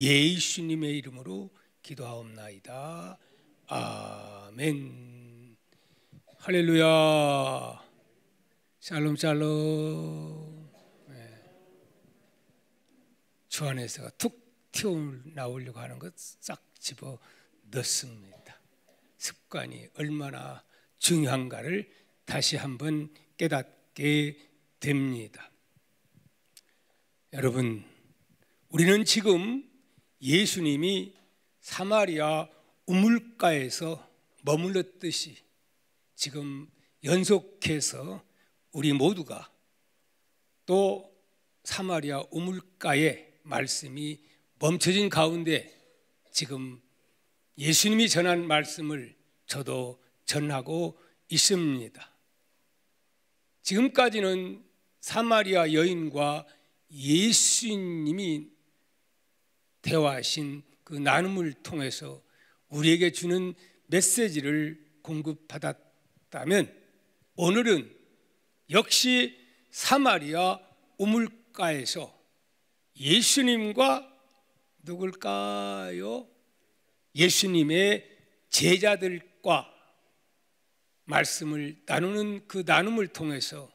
예수님의 이름으로 기도하옵나이다. 아멘. 할렐루야. 샬롬 샬롬. 주 안에서 툭 튀어나오려고 하는 것 싹 집어 넣습니다. 습관이 얼마나 중요한가를 다시 한번 깨닫게 됩니다. 여러분, 우리는 지금 예수님이 사마리아 우물가에서 머물렀듯이 지금 연속해서 우리 모두가 또 사마리아 우물가의 말씀이 멈춰진 가운데 지금 예수님이 전한 말씀을 저도 전하고 있습니다. 지금까지는 사마리아 여인과 예수님이 대화하신 그 나눔을 통해서 우리에게 주는 메시지를 공급받았다면, 오늘은 역시 사마리아 우물가에서 예수님과 누굴까요? 예수님의 제자들과 말씀을 나누는 그 나눔을 통해서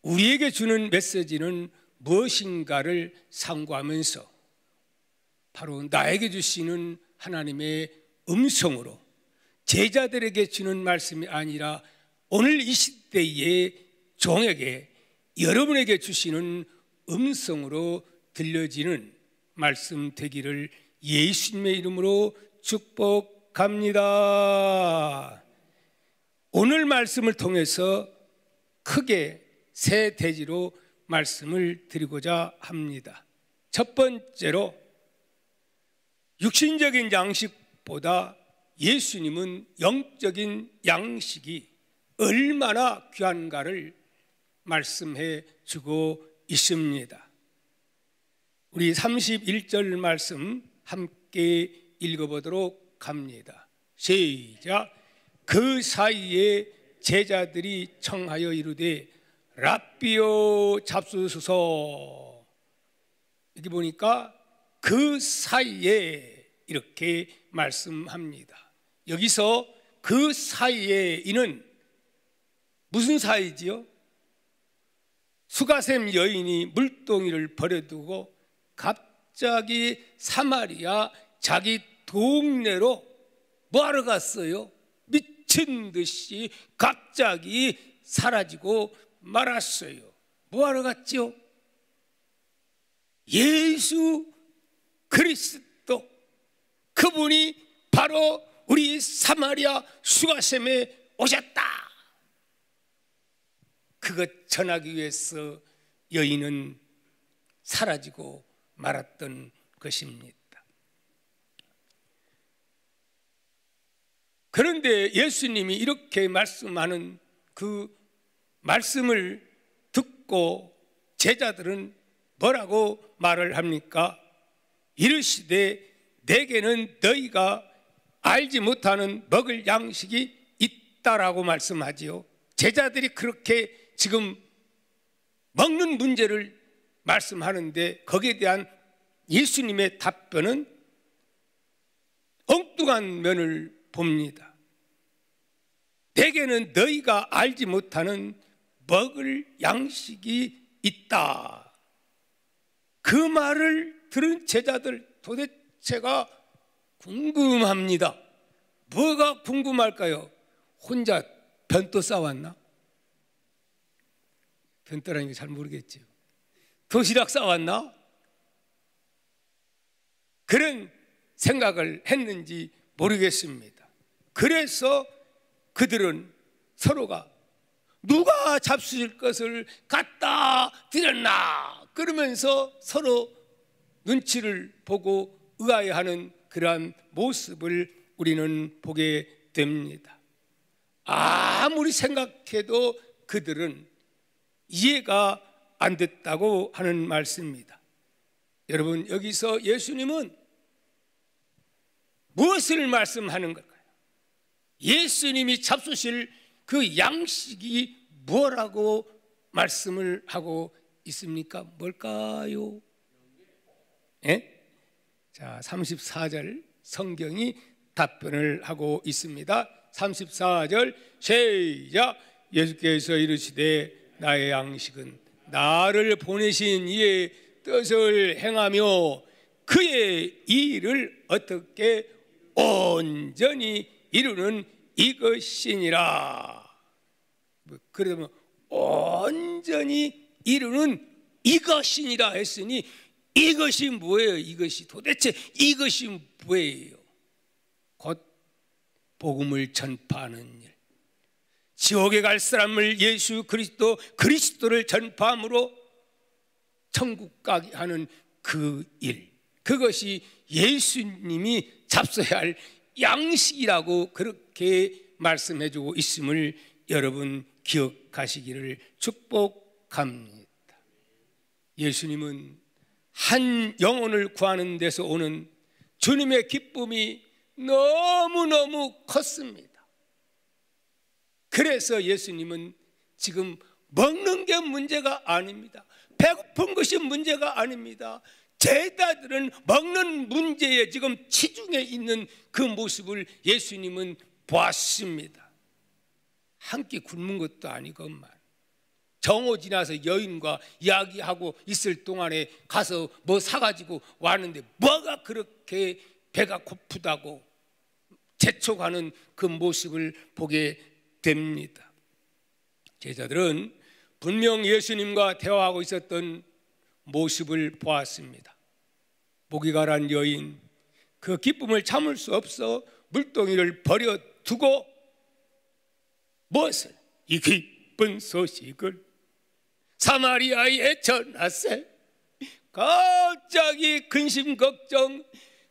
우리에게 주는 메시지는 무엇인가를 상고하면서 바로 나에게 주시는 하나님의 음성으로 제자들에게 주는 말씀이 아니라 오늘 이 시대의 종에게, 여러분에게 주시는 음성으로 들려지는 말씀 되기를 예수님의 이름으로 축복합니다. 오늘 말씀을 통해서 크게 세 대지로 말씀을 드리고자 합니다. 첫 번째로, 육신적인 양식보다 예수님은 영적인 양식이 얼마나 귀한가를 말씀해 주고 있습니다. 우리 31절 말씀 함께 읽어보도록 합니다. 시작. 그 사이에 제자들이 청하여 이르되 랍비요 잡수소서. 여기 보니까 그 사이에 이렇게 말씀합니다. 여기서 그 사이에 이는 무슨 사이지요? 수가셈 여인이 물동이를 버려두고 갑자기 사마리아 자기 동네로 뭐하러 갔어요? 미친 듯이 갑자기 사라지고 말았어요. 뭐하러 갔죠? 예수 그리스도, 그분이 바로 우리 사마리아 수가셈에 오셨다. 그것 전하기 위해서 여인은 사라지고 말았던 것입니다. 그런데 예수님이 이렇게 말씀하는 그 말씀을 듣고 제자들은 뭐라고 말을 합니까? 이르시되 내게는 너희가 알지 못하는 먹을 양식이 있다라고 말씀하지요. 제자들이 그렇게 지금 먹는 문제를 말씀하는데 거기에 대한 예수님의 답변은 엉뚱한 면을 봅니다. 내게는 너희가 알지 못하는 먹을 양식이 있다. 그 말을 들은 제자들 도대체가 궁금합니다. 뭐가 궁금할까요? 혼자 변또 싸웠나? 변또라는 게 잘 모르겠죠. 도시락 싸웠나? 그런 생각을 했는지 모르겠습니다. 그래서 그들은 서로가 누가 잡수실 것을 갖다 드렸나? 그러면서 서로 눈치를 보고 의아해하는 그러한 모습을 우리는 보게 됩니다. 아무리 생각해도 그들은 이해가 안 됐다고 하는 말씀입니다. 여러분, 여기서 예수님은 무엇을 말씀하는 걸까요? 예수님이 잡수실 그 양식이 뭐라고 말씀을 하고 있습니까? 뭘까요? 예? 자, 34절 성경이 답변을 하고 있습니다. 34절 시작. 예수께서 이르시되 나의 양식은 나를 보내신 이의 뜻을 행하며 그의 일을 어떻게 온전히 이루는 이것이니라. 그러면 온전히 이루는 이것이니라 했으니 이것이 뭐예요? 이것이 도대체 이것이 뭐예요? 곧 복음을 전파하는 일, 지옥에 갈 사람을 예수 그리스도를 전파함으로 천국 가게 하는 그 일, 그것이 예수님이 잡숴야 할 양식이라고 그렇게 말씀해주고 있음을 여러분 기억하시기를 축복합니다. 예수님은 한 영혼을 구하는 데서 오는 주님의 기쁨이 너무너무 컸습니다. 그래서 예수님은 지금 먹는 게 문제가 아닙니다. 배고픈 것이 문제가 아닙니다. 제자들은 먹는 문제에 지금 치중해 있는 그 모습을 예수님은 보았습니다. 한 끼 굶은 것도 아니건만 정오 지나서 여인과 이야기하고 있을 동안에 가서 뭐 사가지고 왔는데 뭐가 그렇게 배가 고프다고 재촉하는 그 모습을 보게 됩니다. 제자들은 분명 예수님과 대화하고 있었던 모습을 보았습니다. 목이 가란 여인, 그 기쁨을 참을 수 없어 물동이를 버려두고 무엇을? 이 기쁜 소식을 사마리아에 전하세. 갑자기 근심 걱정,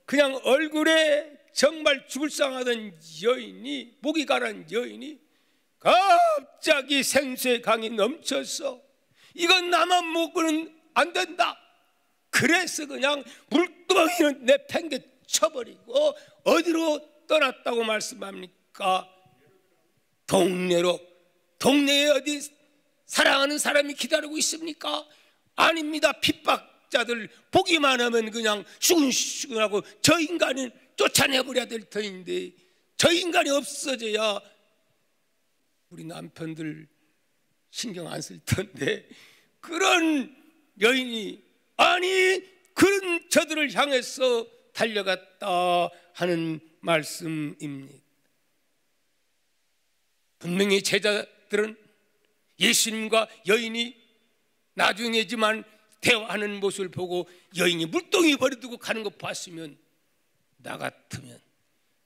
그냥 얼굴에 정말 죽을 상하던 여인이, 목이 가란 여인이 갑자기 생수의 강이 넘쳐서 이건 나만 먹으면 안 된다. 그래서 그냥 물두멍이는 내팽개 쳐버리고 어디로 떠났다고 말씀합니까? 동네에 어디 사랑하는 사람이 기다리고 있습니까? 아닙니다. 핍박자들 보기만 하면 그냥 슈근슈근하고 저 인간은 쫓아내버려야 될 터인데 저 인간이 없어져야 우리 남편들 신경 안 쓸 텐데 그런 여인이 아니 그런 저들을 향해서 달려갔다 하는 말씀입니다. 분명히 제자들은 예수님과 여인이 나중에지만 대화하는 모습을 보고 여인이 물동이 버려두고 가는 거 봤으면 나 같으면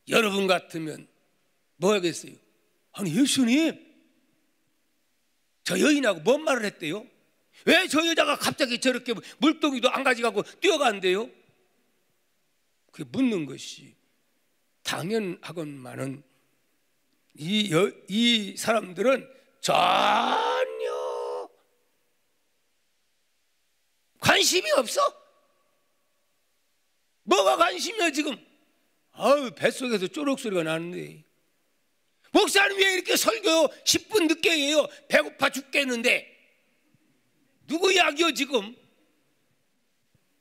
여러분 같으면 뭐 하겠어요? 아니 예수님 저 여인하고 뭔 말을 했대요? 왜 저 여자가 갑자기 저렇게 물동이도 안 가져가고 뛰어간대요? 그 묻는 것이 당연하건만은 이 사람들은 전혀 관심이 없어. 뭐가 관심이야 지금? 아유 뱃속에서 쪼록 소리가 나는데 목사님 왜 이렇게 설교 10분 늦게 해요? 배고파 죽겠는데. 누구 이야기요 지금?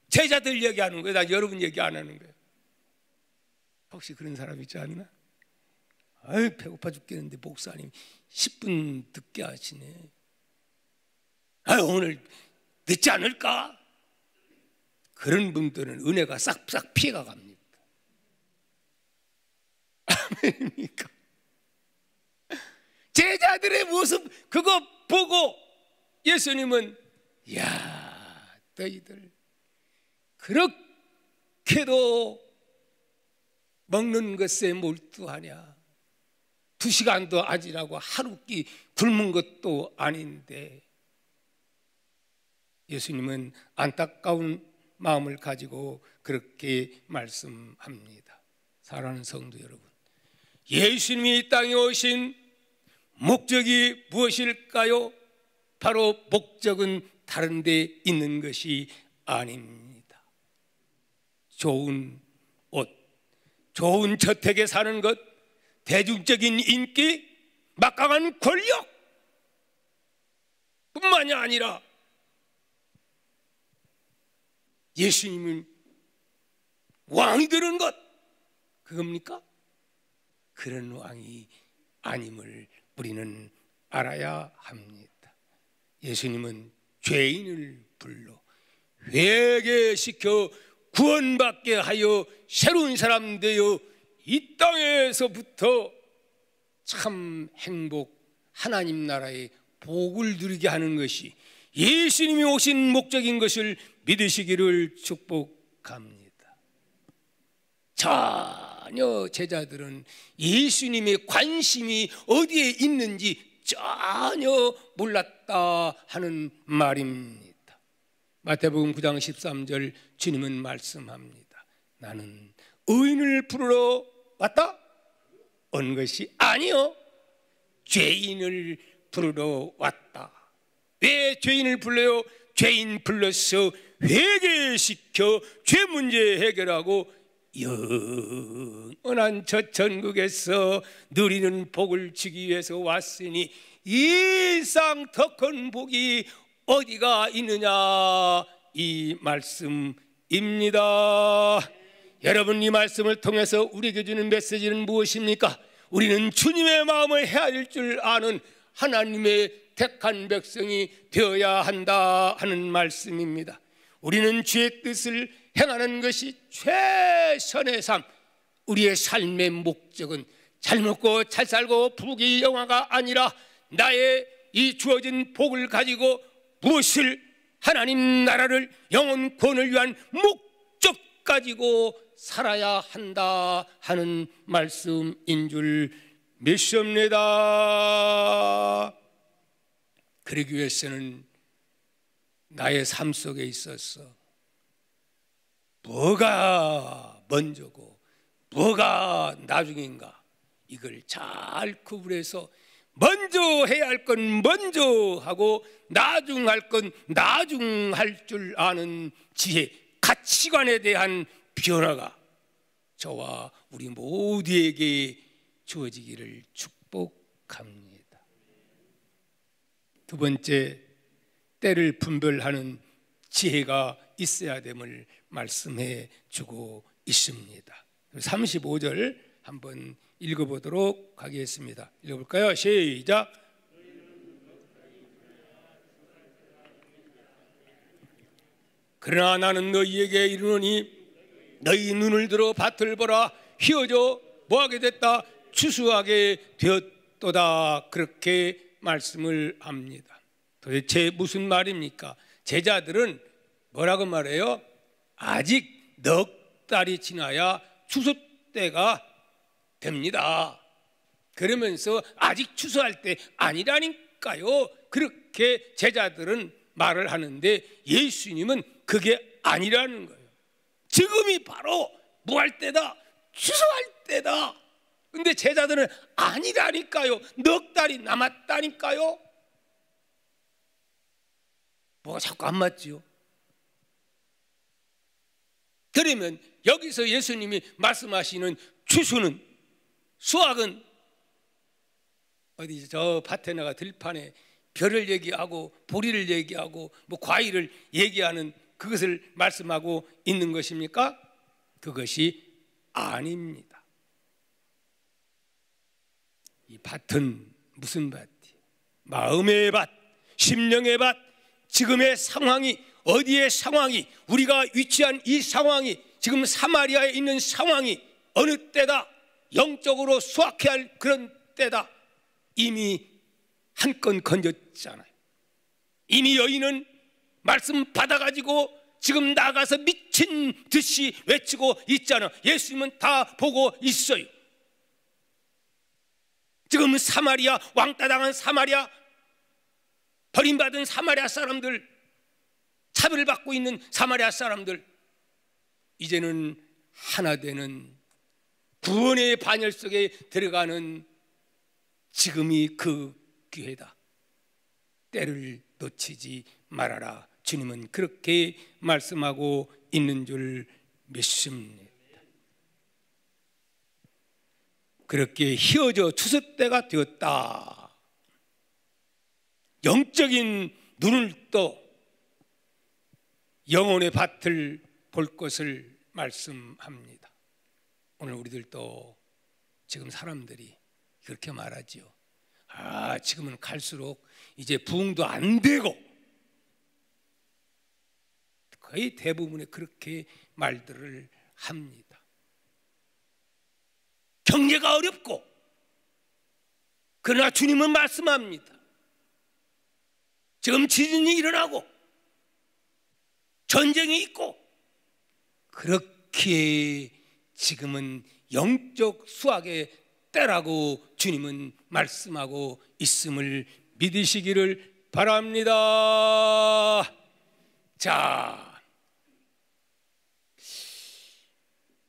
제자들 얘기하는 거예요? 나 여러분 얘기 안 하는 거예요? 혹시 그런 사람 있지 않나? 아유 배고파 죽겠는데 목사님 10분 늦게 하시네. 아유 오늘 늦지 않을까? 그런 분들은 은혜가 싹싹 피해가 갑니다. 아멘입니까? 제자들의 모습 그거 보고 예수님은 야 너희들 그렇게도 먹는 것에 몰두하냐? 2시간도 아니라고 하루 끼 굶은 것도 아닌데. 예수님은 안타까운 마음을 가지고 그렇게 말씀합니다. 사랑하는 성도 여러분, 예수님이 이 땅에 오신 목적이 무엇일까요? 바로 목적은 다른 데 있는 것이 아닙니다. 좋은 옷, 좋은 저택에 사는 것, 대중적인 인기, 막강한 권력 뿐만이 아니라 예수님은 왕이 되는 것, 그겁니까? 그런 왕이 아님을 우리는 알아야 합니다. 예수님은 죄인을 불러 회개시켜 구원받게 하여 새로운 사람 되어 이 땅에서부터 참 행복, 하나님 나라의 복을 누리게 하는 것이 예수님이 오신 목적인 것을 믿으시기를 축복합니다. 전혀 제자들은 예수님의 관심이 어디에 있는지 전혀 몰랐다 하는 말입니다. 마태복음 9장 13절 주님은 말씀합니다. 나는 의인을 부르러 왔다? 온 것이 아니요, 죄인을 부르러 왔다. 왜 죄인을 불러요? 죄인 불러서 회개시켜 죄 문제 해결하고 영원한 저 천국에서 누리는 복을 주기 위해서 왔으니 이 이상 더 큰 복이 어디가 있느냐, 이 말씀입니다. 여러분, 이 말씀을 통해서 우리에게 주는 메시지는 무엇입니까? 우리는 주님의 마음을 헤아릴 줄 아는 하나님의 택한 백성이 되어야 한다 하는 말씀입니다. 우리는 주의 뜻을 행하는 것이 최선의 삶, 우리의 삶의 목적은 잘 먹고 잘 살고 부귀 영화가 아니라 나의 이 주어진 복을 가지고 무엇을, 하나님 나라를, 영혼 구원을 위한 목적 가지고 살아야 한다 하는 말씀인 줄 믿습니다. 그러기 위해서는 나의 삶 속에 있어서 뭐가 먼저고 뭐가 나중인가, 이걸 잘 구분해서 먼저 해야 할 건 먼저 하고 나중 할 건 나중 할 줄 아는 지혜, 가치관에 대한 변화가 저와 우리 모두에게 주어지기를 축복합니다. 두 번째, 때를 분별하는 지혜가 있어야 됨을 말씀해 주고 있습니다. 35절 한번 읽어보도록 하겠습니다. 읽어볼까요? 시작. 그러나 나는 너희에게 이르노니 너희 눈을 들어 밭을 보라. 휘어져 뭐하게 됐다? 추수하게 되었도다. 그렇게 말씀을 합니다. 도대체 무슨 말입니까? 제자들은 뭐라고 말해요? 아직 넉 달이 지나야 추수 때가 됩니다. 그러면서 아직 추수할 때 아니라니까요. 그렇게 제자들은 말을 하는데 예수님은 그게 아니라는 거예요. 지금이 바로 뭐 할 때다? 추수할 때다. 근데 제자들은 아니라니까요. 넉 달이 남았다니까요. 뭐가 자꾸 안 맞지요? 그러면 여기서 예수님이 말씀하시는 추수는, 수확은 어디 저 밭에 나가 들판에 벼를 얘기하고 보리를 얘기하고 뭐 과일을 얘기하는 그것을 말씀하고 있는 것입니까? 그것이 아닙니다. 이 밭은 무슨 밭이에요? 마음의 밭, 심령의 밭, 지금의 상황이, 어디의 상황이, 우리가 위치한 이 상황이, 지금 사마리아에 있는 상황이 어느 때다? 영적으로 수확해야 할 그런 때다. 이미 한 건 건졌잖아요. 이미 여인은 말씀 받아가지고 지금 나가서 미친 듯이 외치고 있잖아. 예수님은 다 보고 있어요. 지금 사마리아, 왕따 당한 사마리아, 버림받은 사마리아 사람들, 차별받고 있는 사마리아 사람들, 이제는 하나 되는 구원의 반열 속에 들어가는 지금이 그 기회다. 때를 놓치지 말아라. 주님은 그렇게 말씀하고 있는 줄 믿습니다. 그렇게 휘어져 추수 때가 되었다. 영적인 눈을 떠 영혼의 밭을 볼 것을 말씀합니다. 오늘 우리들도 지금 사람들이 그렇게 말하지요. 지금은 갈수록 이제 부흥도 안 되고, 거의 대부분의 그렇게 말들을 합니다. 경제가 어렵고, 그러나 주님은 말씀합니다. 지금 지진이 일어나고 전쟁이 있고, 그렇게 지금은 영적 수학의 때라고 주님은 말씀하고 있음을 믿으시기를 바랍니다. 자,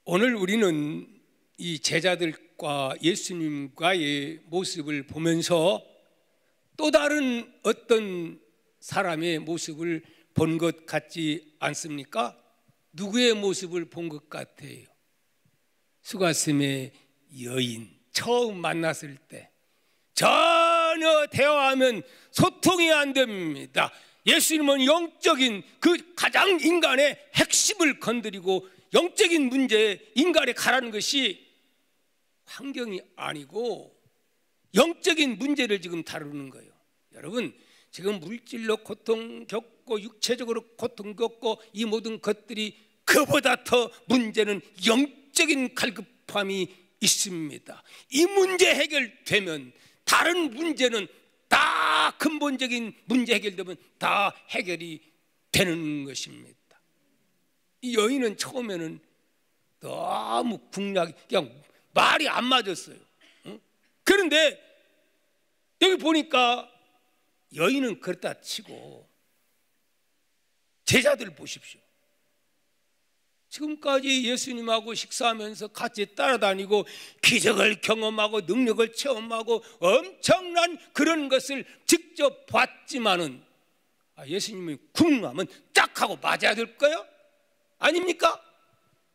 오늘 우리는 이 제자들과 예수님과의 모습을 보면서 또 다른 어떤 사람의 모습을 본 것 같지 않습니까? 누구의 모습을 본 것 같아요? 수가슴의 여인, 처음 만났을 때 전혀 대화하면 소통이 안 됩니다. 예수님은 영적인 그 가장 인간의 핵심을 건드리고, 영적인 문제에 인간이 가라는 것이 환경이 아니고 영적인 문제를 지금 다루는 거예요. 여러분, 지금 물질로 고통 겪고 육체적으로 고통 겪고 이 모든 것들이 그보다 더 문제는 영적인 갈급함이 있습니다. 이 문제 해결되면 다른 문제는 다 근본적인 문제 해결되면 다 해결이 되는 것입니다. 이 여인은 처음에는 너무 국략이 그냥 말이 안 맞았어요. 그런데 여기 보니까 여인은 그렇다 치고 제자들 보십시오. 지금까지 예수님하고 식사하면서 같이 따라다니고 기적을 경험하고 능력을 체험하고 엄청난 그런 것을 직접 봤지만은 예수님이 궁하면 딱 하고 맞아야 될 거예요? 아닙니까?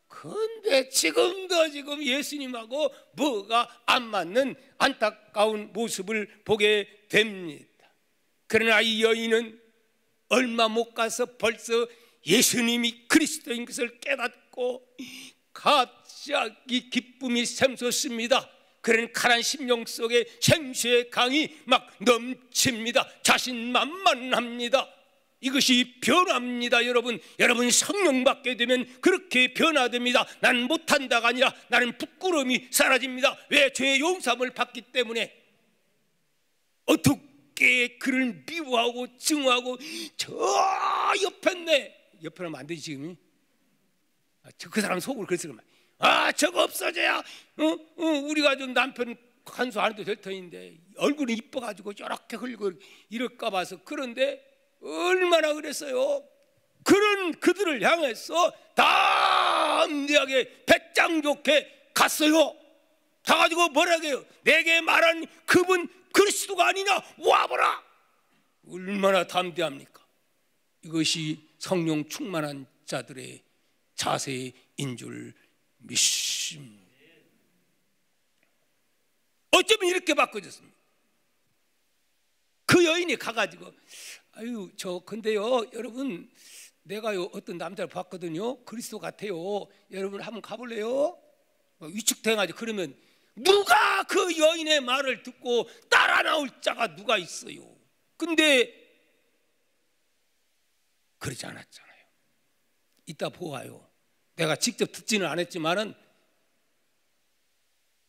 근데 지금도 지금 예수님하고 뭐가 안 맞는 안타까운 모습을 보게 됩니다. 그러나 이 여인은 얼마 못 가서 벌써 예수님이 그리스도인 것을 깨닫고 갑자기 기쁨이 샘솟습니다. 그런 가난 심령 속에 생수의 강이 막 넘칩니다. 자신만만합니다. 이것이 변화입니다. 여러분 성령 받게 되면 그렇게 변화됩니다. 나는 못한다가 아니라 나는 부끄러움이 사라집니다. 왜? 죄의 용서함을 받기 때문에. 어떻게 그를 미워하고 증오하고 저 옆에 하면 안 되지 지금. 그 사람 속으로 그랬을 거야. 저거 없어져야 우리가 좀 남편 간수 안 해도 될 터인데 얼굴이 이뻐가지고 저렇게 흘리고 이럴까 봐서. 그런데 얼마나 그랬어요. 그런 그들을 향해서 담대하게 배짱 좋게 갔어요. 가가지고 뭐라고 해요? 내게 말한 그분 그리스도가 아니냐, 와보라. 얼마나 담대합니까? 이것이 성령 충만한 자들의 자세인 줄 믿습니다. 어쩌면 이렇게 바꿔졌습니다. 그 여인이 가가지고 근데요 여러분, 내가요 어떤 남자를 봤거든요. 그리스도 같아요. 여러분 한번 가볼래요? 위축돼가지고. 그러면 누가 그 여인의 말을 듣고 따라 나올 자가 누가 있어요? 근데 그러지 않았잖아요. 이따 보아요. 내가 직접 듣지는 않았지만은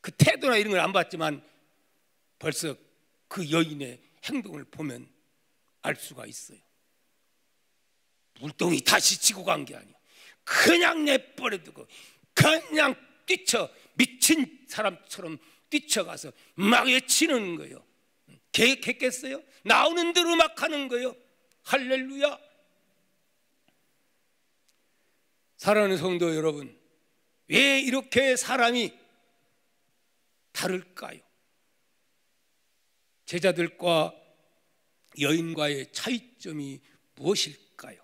그 태도나 이런 걸 안 봤지만 벌써 그 여인의 행동을 보면 알 수가 있어요. 물동이 다시 치고 간 게 아니야. 그냥 내버려두고 그냥 뛰쳐 미친 사람처럼 뛰쳐가서 막 외치는 거예요. 계획했겠어요? 나오는 대로 막 하는 거예요. 할렐루야. 사랑하는 성도 여러분, 왜 이렇게 사람이 다를까요? 제자들과 여인과의 차이점이 무엇일까요?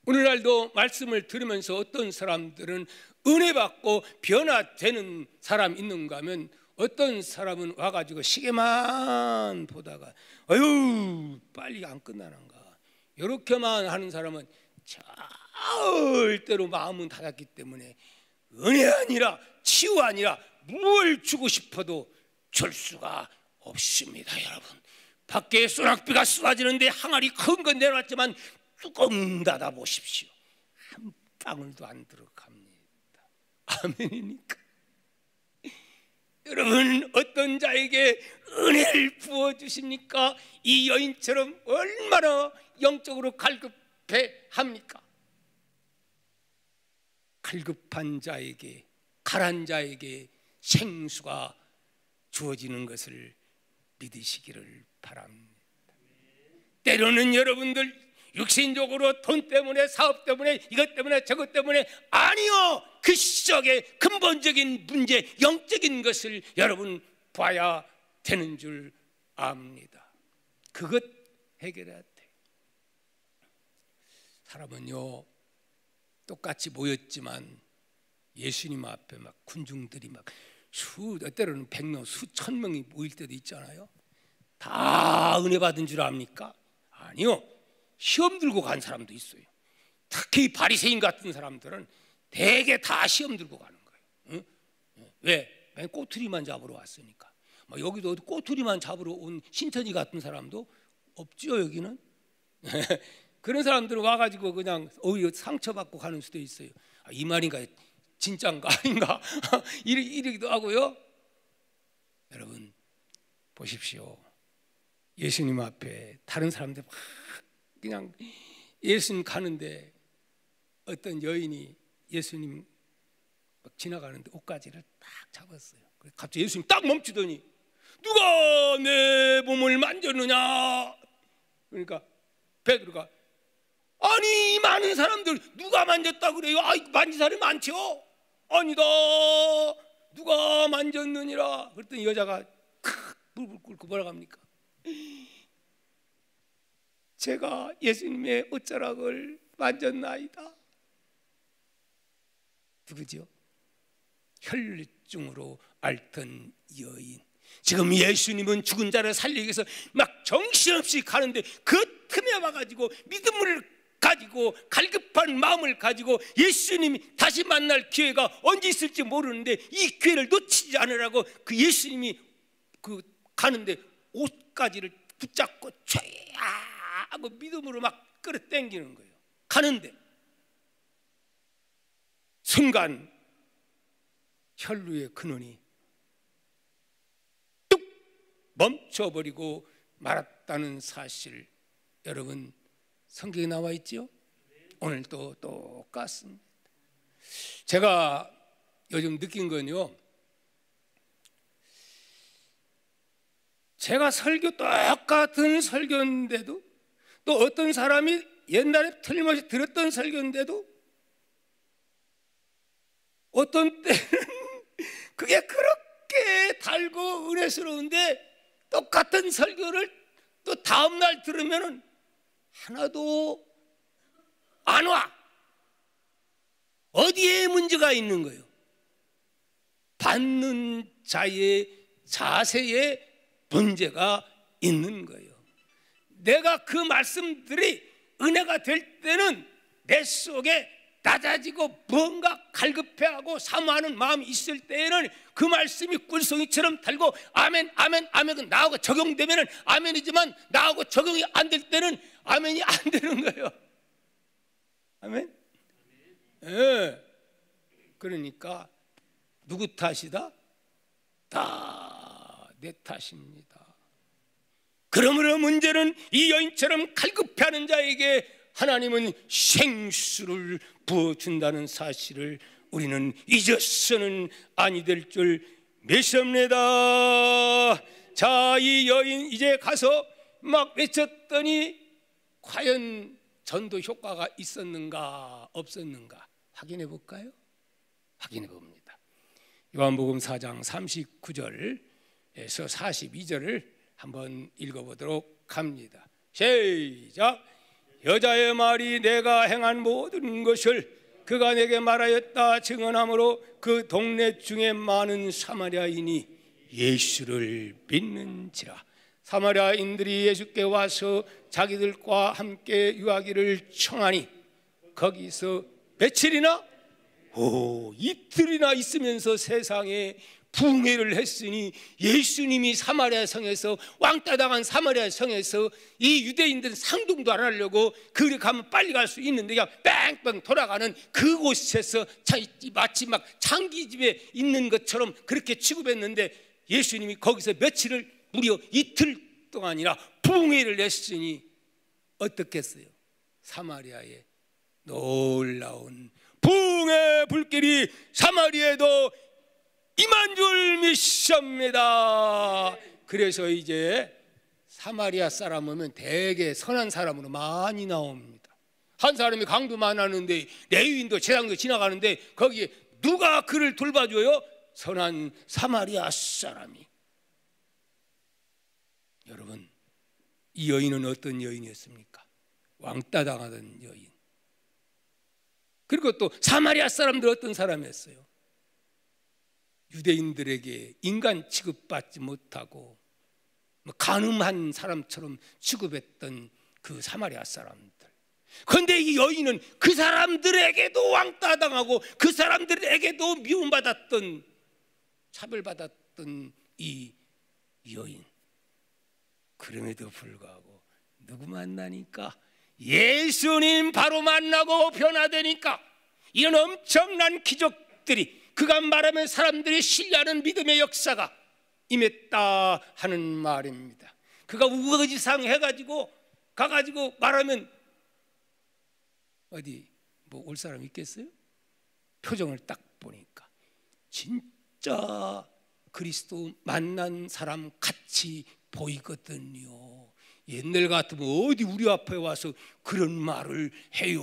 오늘날도 말씀을 들으면서 어떤 사람들은 은혜 받고 변화되는 사람 있는가 하면, 어떤 사람은 와가지고 시계만 보다가 아유 빨리 안 끝나는가, 이렇게만 하는 사람은 절대로 마음은 닫았기 때문에 은혜 아니라 치유 아니라 뭘 주고 싶어도 줄 수가 없습니다. 여러분, 밖에 소낙비가 쏟아지는데 항아리 큰 건 내놨지만 뚜껑 닫아 보십시오. 한 방울도 안 들어갑니다. 아멘이니까. 여러분, 어떤 자에게 은혜를 부어주십니까? 이 여인처럼 얼마나 영적으로 갈급해 합니까? 갈급한 자에게, 가란 자에게 생수가 주어지는 것을 믿으시기를 바랍니다. 때로는 여러분들 육신적으로 돈 때문에, 사업 때문에, 이것 때문에, 저것 때문에, 아니요, 그 시적의 근본적인 문제, 영적인 것을 여러분 봐야 되는 줄 압니다. 그것 해결해야 돼. 사람은요, 똑같이 모였지만 예수님 앞에 막 군중들이 막 때로는 100명, 수천 명이 모일 때도 있잖아요. 다 은혜 받은 줄 압니까? 아니요, 시험 들고 간 사람도 있어요. 특히 바리새인 같은 사람들은 대개 다 시험 들고 가는 거예요. 응? 왜? 꼬투리만 잡으러 왔으니까. 여기도 꼬투리만 잡으러 온 신천지 같은 사람도 없죠, 여기는. 그런 사람들은 와가지고 그냥 상처받고 가는 수도 있어요. 이 말인가, 진짜인가 아닌가 이러기도 하고요. 여러분 보십시오. 예수님 앞에 다른 사람들 막 그냥 예수님 가는데 어떤 여인이 예수님 막 지나가는데 옷가지를 딱 잡았어요. 갑자기 예수님 딱 멈추더니 누가 내 몸을 만졌느냐? 그러니까 베드로가 아니, 이 많은 사람들 누가 만졌다 그래요? 만진 사람이 많죠? 아니다, 누가 만졌느니라. 그랬더니 여자가 불불 끓고 뭐라고 합니까? 제가 예수님의 옷자락을 만졌나이다. 누구죠? 혈류증으로 앓던 여인. 지금 예수님은 죽은 자를 살리기 위해서 막 정신없이 가는데 그 틈에 와가지고 믿음을 가지고 갈급한 마음을 가지고 예수님이 다시 만날 기회가 언제 있을지 모르는데 이 기회를 놓치지 않으라고 그 예수님이 가는데 옷가지를 붙잡고 촤야 하고 믿음으로 막 끌어당기는 거예요. 가는데 순간 혈루의 근원이 뚝 멈춰버리고 말았다는 사실, 여러분 성경에 나와 있죠? 오늘도 똑같습니다. 제가 요즘 느낀 건요, 제가 똑같은 설교인데도 또 어떤 사람이 옛날에 틀림없이 들었던 설교인데도 어떤 때는 그게 그렇게 달고 은혜스러운데 똑같은 설교를 또 다음날 들으면 하나도 안 와. 어디에 문제가 있는 거예요? 받는 자의 자세에 문제가 있는 거예요. 내가 그 말씀들이 은혜가 될 때는 내 속에 낮아지고 뭔가 갈급해하고 사모하는 마음이 있을 때에는 그 말씀이 꿀송이처럼 달고 아멘 아멘 아멘은 나하고 적용되면 아멘이지만 나하고 적용이 안 될 때는 아멘이 안 되는 거예요. 아멘? 예. 그러니까 누구 탓이다? 다 내 탓입니다. 그러므로 문제는 이 여인처럼 갈급해하는 자에게 하나님은 생수를 부어준다는 사실을 우리는 잊어서는 아니 될 줄 믿습니다. 자, 이 여인 이제 가서 막 외쳤더니 과연 전도 효과가 있었는가 없었는가 확인해 볼까요? 확인해 봅니다. 요한복음 4장 39절에서 42절을 한번 읽어보도록 합니다. 시작. 여자의 말이 내가 행한 모든 것을 그가 내게 말하였다 증언하므로 그 동네 중에 많은 사마리아인이 예수를 믿는지라. 사마리아인들이 예수께 와서 자기들과 함께 유하기를 청하니 거기서 며칠이나 이틀이나 있으면서 세상에 부흥회를 했으니 예수님이 사마리아 성에서 왕따 당한 사마리아 성에서 이 유대인들은 상동도 안 하려고 그리 가면 빨리 갈 수 있는데 그냥 뺑뺑 돌아가는 그곳에서 마치 막 창기집에 있는 것처럼 그렇게 취급했는데 예수님이 거기서 며칠을 무려 이틀 동안이나 부흥회를 했으니 어떻겠어요? 사마리아에 놀라운 부흥의 불길이 사마리아에도 임한 줄 믿습니다. 그래서 이제 사마리아 사람 오면 되게 선한 사람으로 많이 나옵니다. 한 사람이 강도 많았는데 레위인도 제사장도 지나가는데 거기에 누가 그를 돌봐줘요? 선한 사마리아 사람이. 여러분, 이 여인은 어떤 여인이었습니까? 왕따 당하던 여인. 그리고 또 사마리아 사람들 어떤 사람이었어요? 유대인들에게 인간 취급받지 못하고 간음한 사람처럼 취급했던 그 사마리아 사람들. 그런데 이 여인은 그 사람들에게도 왕따당하고 그 사람들에게도 미움받았던, 차별받았던 이 여인. 그럼에도 불구하고 누구 만나니까? 예수님 바로 만나고 변화되니까 이런 엄청난 기적들이, 그가 말하면 사람들이 신뢰하는 믿음의 역사가 임했다 하는 말입니다. 그가 우거지상 해가지고 가가지고 말하면 어디 뭐 올 사람 있겠어요? 표정을 딱 보니까 진짜 그리스도 만난 사람 같이 보이거든요. 옛날 같으면 어디 우리 앞에 와서 그런 말을 해요?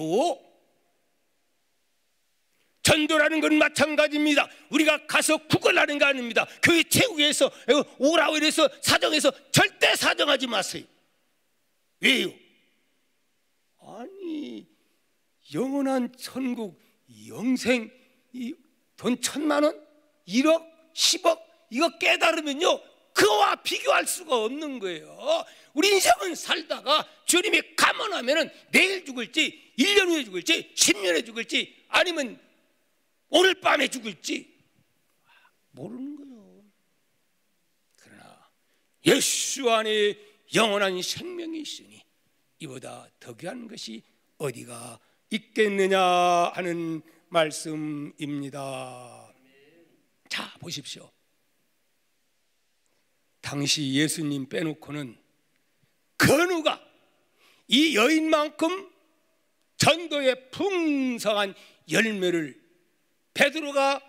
전도라는 건 마찬가지입니다. 우리가 가서 구걸하는 거 아닙니다. 교회 체육에서 오라고 이래서 사정해서 절대 사정하지 마세요. 왜요? 아니, 영원한 천국, 영생, 돈 1,000만 원, 1억, 10억 이거 깨달으면요 그거와 비교할 수가 없는 거예요. 우리 인생은 살다가 주님이 감원하면 내일 죽을지 1년 후에 죽을지 10년에 죽을지 아니면 오늘 밤에 죽을지 모르는 거예요. 그러나 예수 안에 영원한 생명이 있으니 이보다 더 귀한 것이 어디가 있겠느냐 하는 말씀입니다. 자, 보십시오. 당시 예수님 빼놓고는 그 누가 이 여인만큼 전도의 풍성한 열매를, 베드로가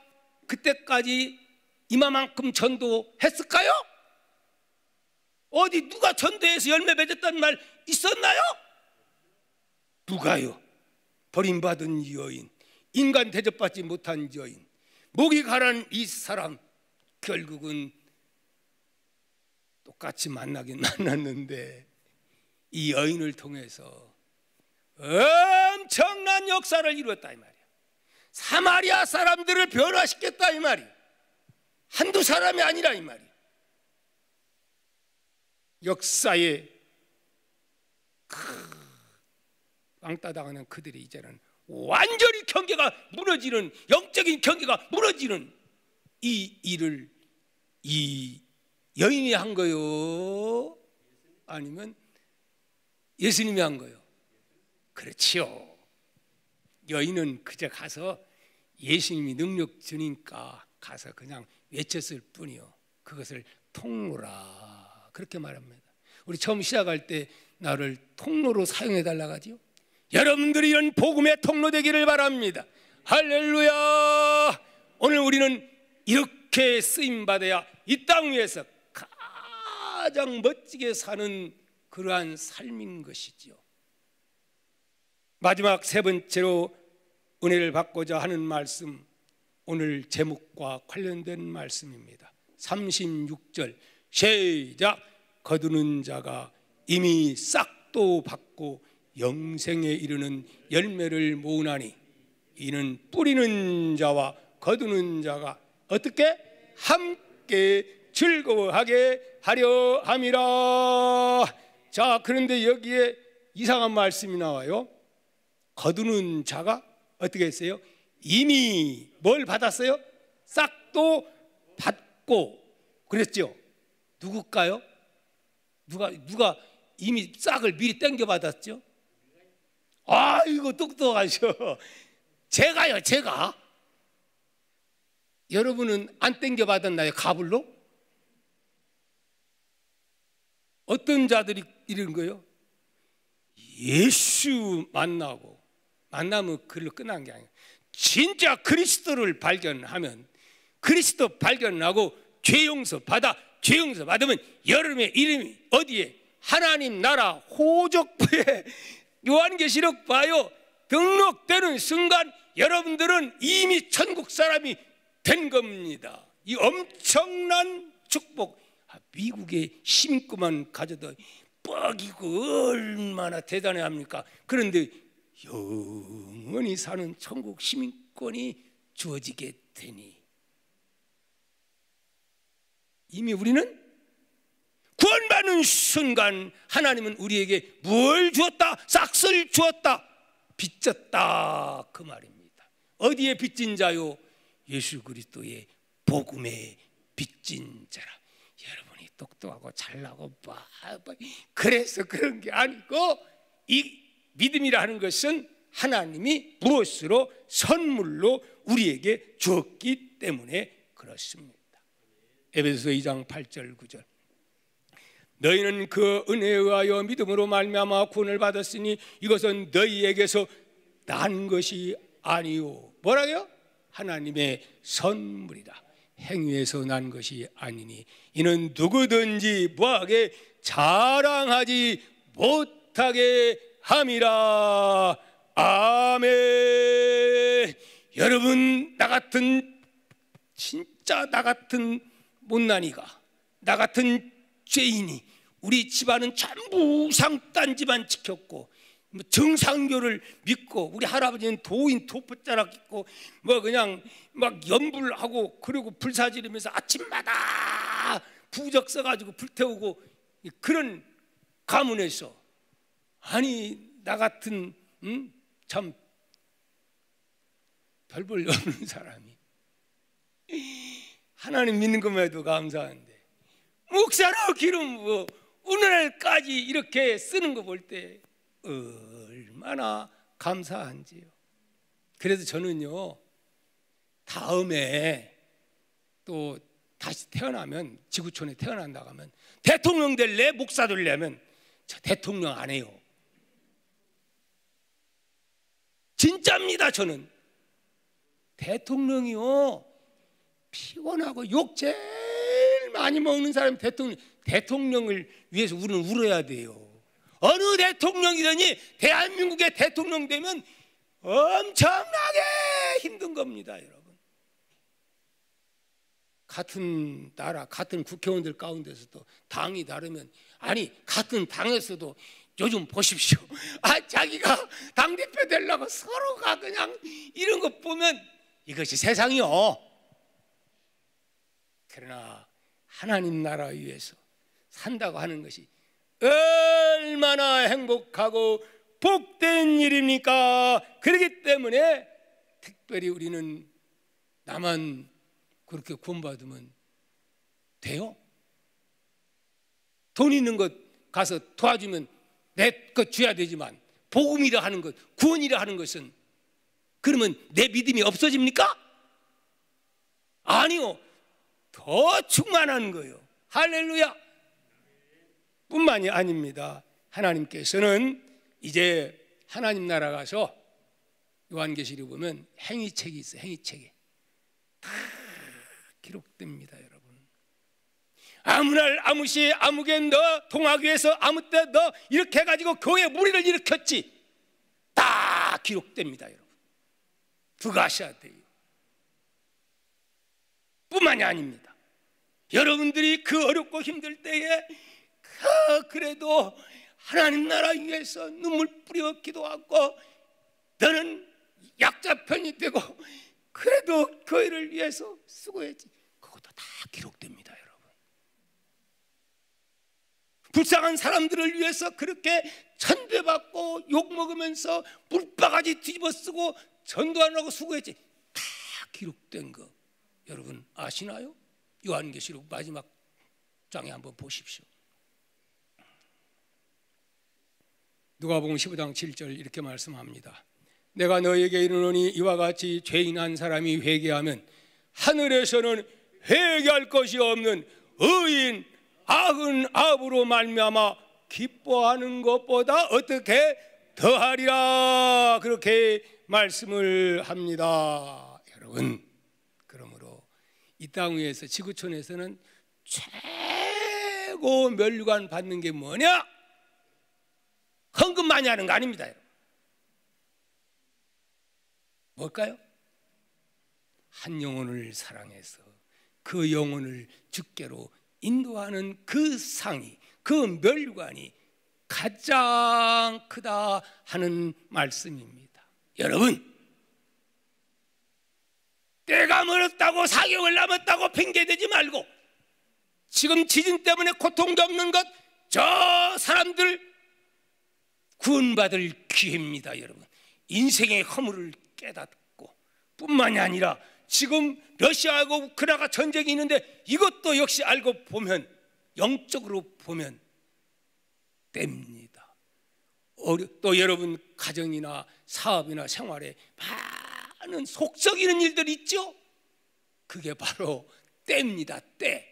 그때까지 이마만큼 전도했을까요? 어디 누가 전도해서 열매 맺었다는 말 있었나요? 누가요? 버림받은 이 여인, 인간 대접받지 못한 여인, 목이 가란 이 사람, 결국은 똑같이 만나긴 만났는데 이 여인을 통해서 엄청난 역사를 이루었다 이 말이야. 사마리아 사람들을 변화시켰다 이 말이야. 한두 사람이 아니라 이 말이야. 역사에 왕따당하는 그들이 이제는 완전히 경계가 무너지는, 영적인 경계가 무너지는 이 일을 이 여인이 한 거요? 아니면 예수님이 한 거요? 그렇지요. 여인은 그저 가서 예수님이 능력 주니까 가서 그냥 외쳤을 뿐이요. 그것을 통로라 그렇게 말합니다. 우리 처음 시작할 때 나를 통로로 사용해 달라고 하지요. 여러분들이 이런 복음의 통로 되기를 바랍니다. 할렐루야. 오늘 우리는 이렇게 쓰임받아야 이 땅 위에서 가장 멋지게 사는 그러한 삶인 것이지요. 마지막 세 번째로 은혜를 받고자 하는 말씀, 오늘 제목과 관련된 말씀입니다. 36절 시작. 거두는 자가 이미 싹도 받고 영생에 이르는 열매를 모으나니 이는 뿌리는 자와 거두는 자가 어떻게 함께 즐거워하게 하려 함이라. 자, 그런데 여기에 이상한 말씀이 나와요. 거두는 자가 어떻게 했어요? 이미 뭘 받았어요? 싹도 받고 그랬죠. 누굴까요? 누가 이미 싹을 미리 땡겨 받았죠? 아이고 똑똑하셔. 제가요, 제가. 여러분은 안 땡겨 받았나요? 가불로? 어떤 자들이 이런 거예요? 예수 만나면 그걸로 끝난 게 아니에요. 진짜 그리스도를 발견하면, 그리스도 발견하고 죄 용서 받으면 여러분의 이름이 어디에? 하나님 나라 호적부에 요한계시록 봐요. 등록되는 순간 여러분들은 이미 천국 사람이 된 겁니다. 이 엄청난 축복. 미국의 시민권만 가져도 뻑이고 얼마나 대단해 합니까? 그런데 영원히 사는 천국 시민권이 주어지게 되니 이미 우리는 구원받는 순간 하나님은 우리에게 뭘 주었다? 싹을 주었다. 빚졌다 그 말입니다. 어디에 빚진 자요? 예수 그리스도의 복음에 빚진 자라. 여러분이 똑똑하고 잘나고 그래서 그런 게 아니고 이 믿음이라는 것은 하나님이 무엇으로 선물로 우리에게 주었기 때문에 그렇습니다. 에베소서 2장 8절 9절 너희는 그 은혜에 의하여 믿음으로 말미암아 구원을 받았으니 이것은 너희에게서 난 것이 아니요. 뭐라고요? 하나님의 선물이다. 행위에서 난 것이 아니니 이는 누구든지 뭐하게 자랑하지 못하게 함이라. 아멘. 여러분, 나 같은 진짜 나 같은 못난이가, 나 같은 죄인이 우리 집안은 전부 상단지만 지켰고 정상교를 믿고 우리 할아버지는 도인 도포자락 입고 그냥 막 연불하고 그리고 불사 지르면서 아침마다 부적 써가지고 불태우고 그런 가문에서 아니 나 같은 참 별 볼 없는 사람이 하나님 믿는 것만 해도 감사한데 목사로 기름 부어 오늘날까지 이렇게 쓰는 거 볼 때 얼마나 감사한지요. 그래서 저는요 다음에 또 다시 태어나면 지구촌에 태어난다고 하면 대통령 될래 목사 되려면 저 대통령 안 해요. 진짜입니다. 저는 대통령이요 피곤하고 욕 제일 많이 먹는 사람이 대통령을 위해서 우리는 울어야 돼요. 어느 대통령이더니 대한민국의 대통령 되면 엄청나게 힘든 겁니다. 여러분 같은 나라 같은 국회의원들 가운데서도 당이 다르면 아니 같은 당에서도 요즘 보십시오. 자기가 당대표 되려고 서로가 그냥 이런 거 보면 이것이 세상이요. 그러나 하나님 나라 위해서 산다고 하는 것이 얼마나 행복하고 복된 일입니까? 그렇기 때문에 특별히 우리는 나만 그렇게 구원받으면 돼요? 돈 있는 것 가서 도와주면 내 것 줘야 되지만 복음이라 하는 것, 구원이라 하는 것은 그러면 내 믿음이 없어집니까? 아니요. 더 충만한 거예요. 할렐루야. 뿐만이 아닙니다. 하나님께서는 이제 하나님 나라 가서 요한계시록 보면 행위책이 있어요. 행위책에 다 기록됩니다. 여러분 아무 날 아무 시에 아무개 너 동화교에서 아무 때 너 이렇게 해가지고 교회 무리를 일으켰지 다 기록됩니다. 여러분 그거 아셔야 돼요. 뿐만이 아닙니다. 여러분들이 그 어렵고 힘들 때에 그래도 하나님 나라 위해서 눈물 뿌려 기도하고 너는 약자 편이 되고 그래도 교회를 위해서 수고했지. 그것도 다 기록됩니다. 여러분 불쌍한 사람들을 위해서 그렇게 천대받고 욕먹으면서 물바가지 뒤집어 쓰고 전도하느라고 수고했지. 다 기록된 거 여러분 아시나요? 요한계시록 마지막 장에 한번 보십시오. 누가복음 15장 7절 이렇게 말씀합니다. 내가 너에게 이르노니 이와 같이 죄인 한 사람이 회개하면 하늘에서는 회개할 것이 없는 의인 악은 악으로 말미암아 기뻐하는 것보다 어떻게 더하리라, 그렇게 말씀을 합니다. 여러분, 그러므로 이 땅 위에서 지구촌에서는 최고 면류관 받는 게 뭐냐? 헌금 많이 하는 거 아닙니다. 뭘까요? 한 영혼을 사랑해서 그 영혼을 주께로 인도하는 그 상이, 그 면류관이 가장 크다 하는 말씀입니다. 여러분, 때가 멀었다고 4개월 남았다고 핑계대지 말고 지금 지진 때문에 고통 겪는 것, 저 사람들 구원받을 기회입니다. 여러분, 인생의 허물을 깨닫고 뿐만이 아니라 지금 러시아하고 우크라이나가 전쟁이 있는데 이것도 역시 알고 보면, 영적으로 보면 때입니다. 또 여러분 가정이나 사업이나 생활에 많은 속썩이는 일들이 있죠. 그게 바로 때입니다. 때.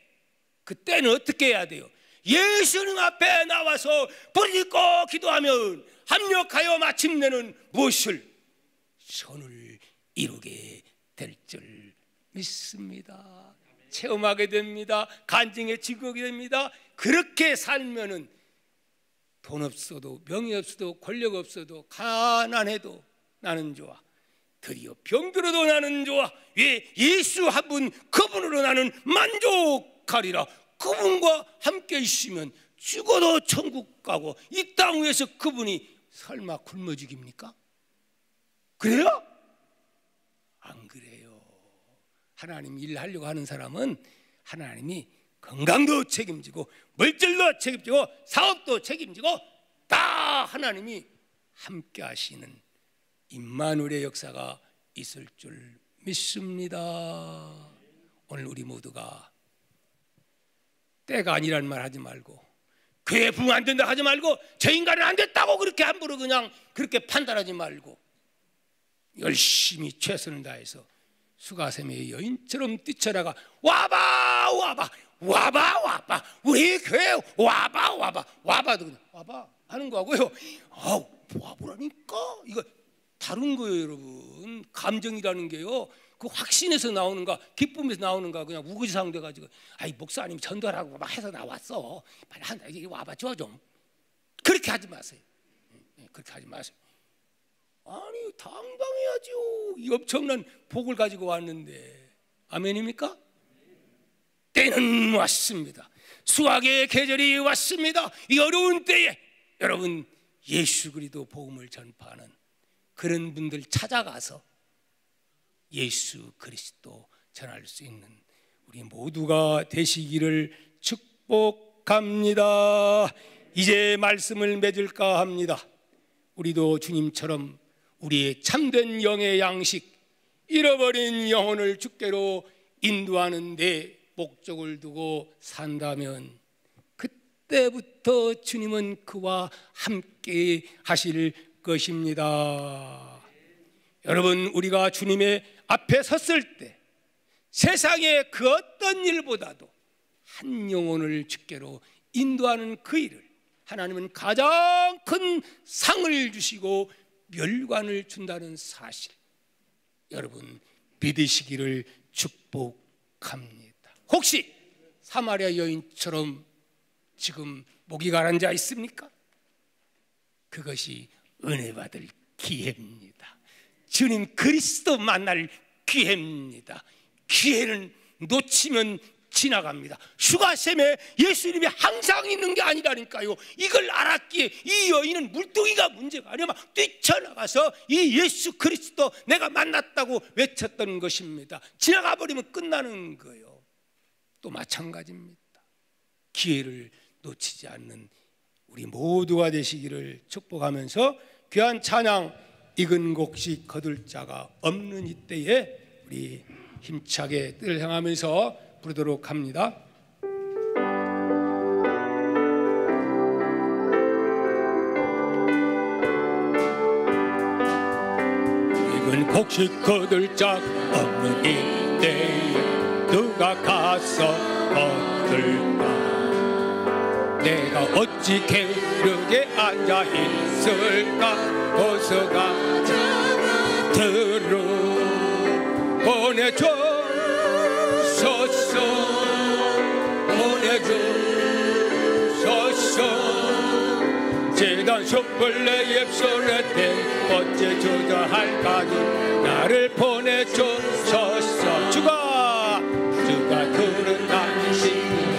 그 때는 어떻게 해야 돼요? 예수님 앞에 나와서 부르짖고 기도하면 합력하여 마침내는 무엇을? 선을 이루게 될 줄 믿습니다. 체험하게 됩니다. 간증의 증거가 됩니다. 그렇게 살면은 돈 없어도 명예 없어도 권력 없어도 가난해도 나는 좋아. 드디어 병들어도 나는 좋아. 왜? 예수 한 분, 그분으로 나는 만족하리라. 그분과 함께 있으면 죽어도 천국 가고 이 땅 위에서 그분이 설마 굶어 죽입니까? 그래요? 안 그래요. 하나님 일하려고 하는 사람은 하나님이 건강도 책임지고 물질도 책임지고 사업도 책임지고 다 하나님이 함께 하시는 임마누엘의 역사가 있을 줄 믿습니다. 오늘 우리 모두가 때가 아니란 말 하지 말고, 교회 부흥 안 된다 하지 말고, 저 인간은 안 됐다고 그렇게 함부로 그냥 그렇게 판단하지 말고 열심히 최선을 다해서 수가샘의 여인처럼 뛰쳐나가 와봐 와봐 와봐 와봐 우리 교회 와봐 와봐 와봐도 그냥 와봐 하는 거하고요. 아우 와보라니까 이거 다른 거예요. 여러분, 감정이라는 게요, 그 확신에서 나오는가 기쁨에서 나오는가 그냥 우거지상 돼가지고 아이 목사님 전도하라고 막 해서 나왔어 빨리 한다 이게 와봐 줘 좀, 그렇게 하지 마세요. 그렇게 하지 마세요. 아니 당당해야죠. 이 엄청난 복을 가지고 왔는데. 아멘입니까? 때는 왔습니다. 수확의 계절이 왔습니다. 이 어려운 때에 여러분 예수 그리스도 복음을 전파하는 그런 분들 찾아가서 예수 그리스도 전할 수 있는 우리 모두가 되시기를 축복합니다. 이제 말씀을 맺을까 합니다. 우리도 주님처럼 우리의 참된 영의 양식, 잃어버린 영혼을 주께로 인도하는 데 목적을 두고 산다면 그때부터 주님은 그와 함께 하실 것입니다. 여러분, 우리가 주님의 앞에 섰을 때 세상의 그 어떤 일보다도 한 영혼을 주께로 인도하는 그 일을 하나님은 가장 큰 상을 주시고 멸관을 준다는 사실, 여러분 믿으시기를 축복합니다. 혹시 사마리아 여인처럼 지금 목이 가라앉아 있습니까? 그것이 은혜 받을 기회입니다. 주님 그리스도 만날 기회입니다. 기회는 놓치면 지나갑니다. 슈가샘에 예수님이 항상 있는 게 아니라니까요. 이걸 알았기에 이 여인은 물동이가 문제가 아니라 막 뛰쳐나가서 이 예수 그리스도 내가 만났다고 외쳤던 것입니다. 지나가 버리면 끝나는 거예요. 또 마찬가지입니다. 기회를 놓치지 않는 우리 모두가 되시기를 축복하면서 귀한 찬양 익은 곡식 거둘 자가 없는 이때에 우리 힘차게 뜰 향하면서 부르도록 합니다. 익은 곡식 거둘 자 없는 이때에 누가 가서 거둘까? 내가 어찌 게으르게 앉아 있을까? 어서 가자 들어 보내주소서 보내주소서 재단 촛불 내 입술에 대 어째 조절할까지 나를 보내주소서 주가 들은 당신을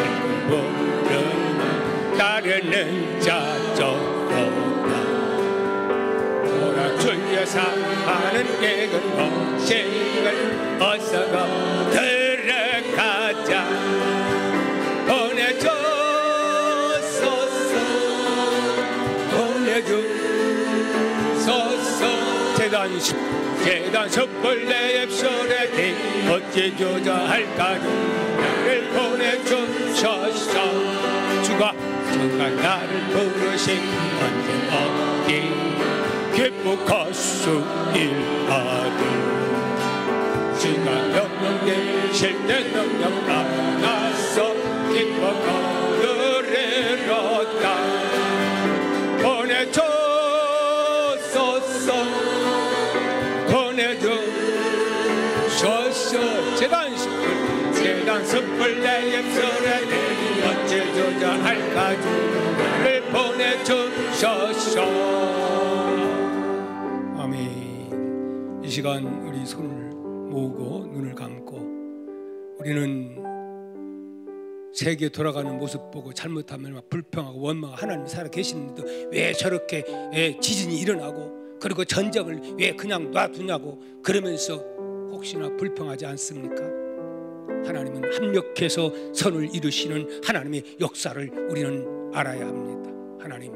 부르는 따르는 자적보다 주의 사랑하는 깨끗 곡식을 어서가 들어가자 보내주소서 보내주소서 재단 촛불 내 입술에 대 어찌 조절할까지 나를 보내주소서 주가 나를 부르신 언제 어디 기쁘고 수일하들 주가 명령 내리실 때 명령 따라서 기쁘고 노래로다 보내주소서 보내주소서 재단 숯불 내 입술에 어째 조절할까지 나를 보내주소서. 아멘. 이 시간 우리 손을 모으고 눈을 감고 우리는 세계 돌아가는 모습 보고 잘못하면 막 불평하고 원망하고 하나님 살아 계시는데 왜 저렇게 지진이 일어나고 그리고 전쟁을 왜 그냥 놔두냐고 그러면서 혹시나 불평하지 않습니까? 하나님은 합력해서 선을 이루시는 하나님의 역사를 우리는 알아야 합니다. 하나님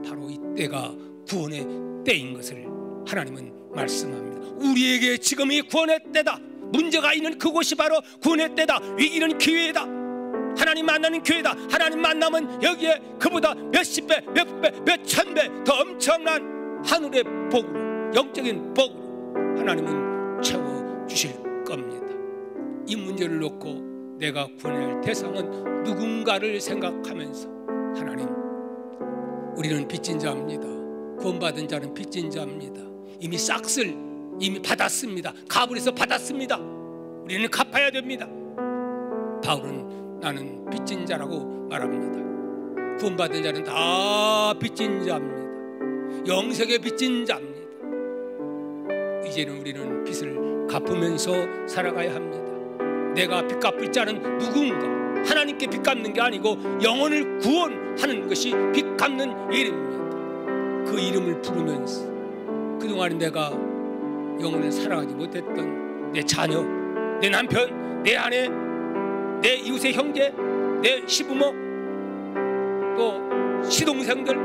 바로 이때가 구원의 때인 것을 하나님은 말씀합니다. 우리에게 지금이 구원의 때다. 문제가 있는 그곳이 바로 구원의 때다. 위기는 기회다. 하나님 만나는 교회다. 하나님 만나면 여기에 그보다 몇십 배, 몇 배, 몇천 배 더 엄청난 하늘의 복으로 영적인 복으로 하나님은 채워주실 겁니다. 이 문제를 놓고 내가 구원할 대상은 누군가를 생각하면서 하나님 우리는 빚진 자입니다. 구원받은 자는 빚진 자입니다. 이미 싹쓸 이미 받았습니다. 가불에서 받았습니다. 우리는 갚아야 됩니다. 바울은 나는 빚진 자라고 말합니다. 구원받은 자는 다 빚진 자입니다. 영생의 빚진 자입니다. 이제는 우리는 빚을 갚으면서 살아가야 합니다. 내가 빚 갚을 자는 누군가 하나님께 빚 갚는 게 아니고 영혼을 구원하는 것이 빚 갚는 일입니다. 그 이름을 부르면서 그동안 내가 영혼을 살아가지 못했던 내 자녀, 내 남편, 내 아내, 내 이웃의 형제, 내 시부모, 또 시동생들,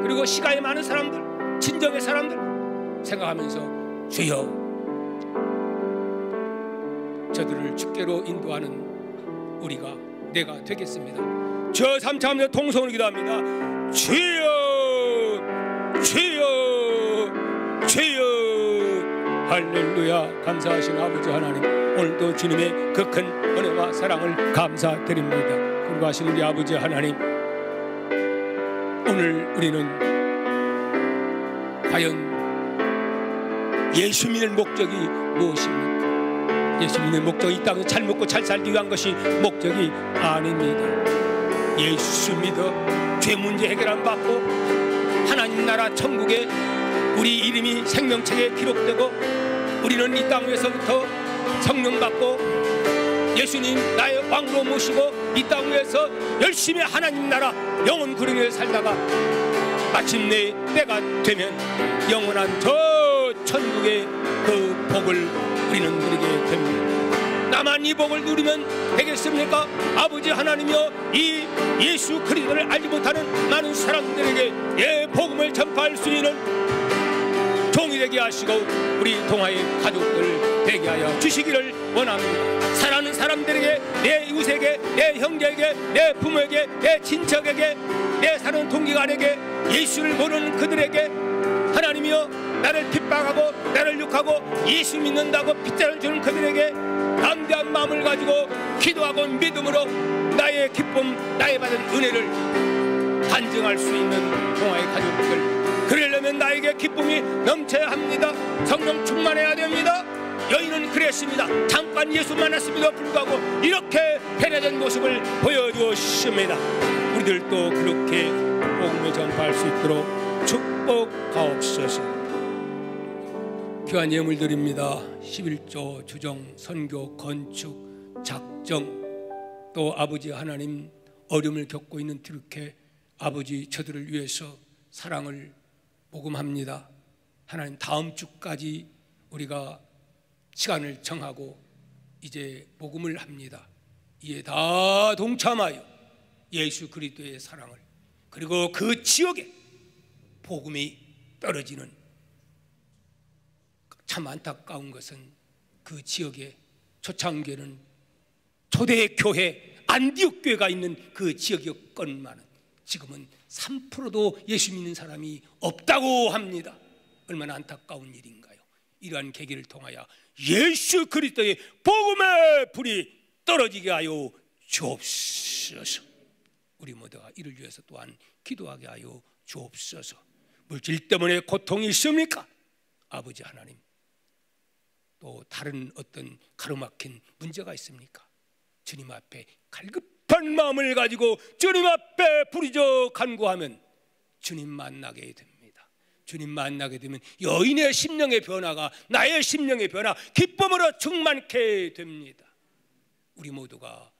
그리고 시가에 많은 사람들, 친정의 사람들 생각하면서 주여 저들을 주께로 인도하는 우리가 내가 되겠습니다. 저 삼차하며 통성으로 기도합니다. 주여 주여 주여 할렐루야. 감사하신 아버지 하나님, 오늘도 주님의 그 큰 은혜와 사랑을 감사드립니다. 공부하시는 우리 아버지 하나님, 오늘 우리는 과연 예수 믿는 목적이 무엇입니까? 예수 믿는 목적이 이 땅에서 잘 먹고 잘 살기 위한 것이 목적이 아닙니다. 예수 믿어 죄 문제 해결함 받고 하나님 나라 천국에 우리 이름이 생명책에 기록되고 우리는 이 땅 위에서부터 성령 받고 예수님 나의 왕으로 모시고 이 땅 위에서 열심히 하나님 나라 영원 구령에 살다가 마침내 때가 되면 영원한 저 천국의 그 복을 우리는 누리게 됩니다. 나만 이 복을 누리면 되겠습니까? 아버지 하나님이여, 이 예수 그리스도를 알지 못하는 많은 사람들에게 예 복음을 전파할 수 있는 종이 되게 하시고 우리 동아의 가족들 되게 하여 주시기를 원합니다. 사랑하는 사람들에게, 내 이웃에게, 내 형제에게, 내 부모에게, 내 친척에게, 내 사는 동기간에게, 예수를 모르는 그들에게 하나님이여, 나를 핍박하고 나를 욕하고 예수 믿는다고 빗자를 주는 그들에게 담대한 마음을 가지고 기도하고 믿음으로 나의 기쁨, 나의 받은 은혜를 간증할 수 있는 동아의 가족들, 그러려면 나에게 기쁨이 넘쳐야 합니다. 성령 충만해야 됩니다. 여인은 그랬습니다. 잠깐 예수 만났음에도 불구하고 이렇게 변화된 모습을 보여주었습니다. 우리들도 그렇게 복음을 전파할 수 있도록 축복하옵소서. 귀한 예물 드립니다. 11조, 주정, 선교, 건축, 작정, 또 아버지 하나님 어려움을 겪고 있는 이렇게 아버지 저들을 위해서 사랑을 복음합니다. 하나님 다음 주까지 우리가 시간을 정하고 이제 복음을 합니다. 이에 다 동참하여 예수 그리스도의 사랑을, 그리고 그 지역에 복음이 떨어지는, 참 안타까운 것은 그 지역에 초창교회는 초대교회 안디옥 교회가 있는 그 지역이었건만은 지금은 3%도 예수 믿는 사람이 없다고 합니다. 얼마나 안타까운 일인가요? 이러한 계기를 통하여 예수 그리스도의 복음의 불이 떨어지게 하여 주옵소서. 우리 모두가 이를 위해서 또한 기도하게 하여 주옵소서. 물질 때문에 고통이 있습니까? 아버지 하나님, 또 다른 어떤 가로막힌 문제가 있습니까? 주님 앞에 갈급한 마음을 가지고 주님 앞에 부르짖어 간구하면 주님 만나게 됩니다. 주님 만나게 되면 여인의 심령의 변화가 나의 심령의 변화, 기쁨으로 충만케 됩니다. 우리 모두가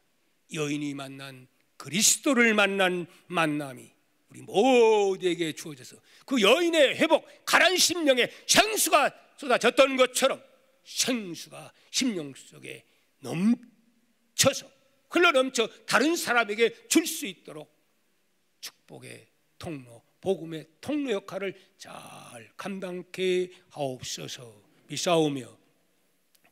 여인이 만난 그리스도를 만난 만남이 우리 모두에게 주어져서 그 여인의 회복, 가난 심령에 생수가 쏟아졌던 것처럼 생수가 심령 속에 넘쳐서 흘러넘쳐 다른 사람에게 줄 수 있도록 축복의 통로, 복음의 통로 역할을 잘 감당케 하옵소서. 믿사오며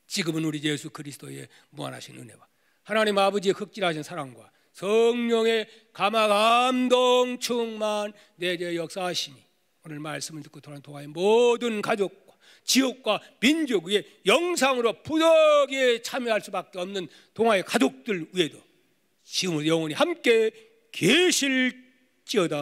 지금은 우리 예수 그리스도의 무한하신 은혜와 하나님 아버지의 극진하신 사랑과 성령의 감화 감동 충만 내재 역사하시니 오늘 말씀을 듣고 돌아온 동아의 모든 가족과 지역과 민족 위에 영상으로 부덕에 참여할 수밖에 없는 동아의 가족들 위에도 지금으로 영원히 함께 계실지어다.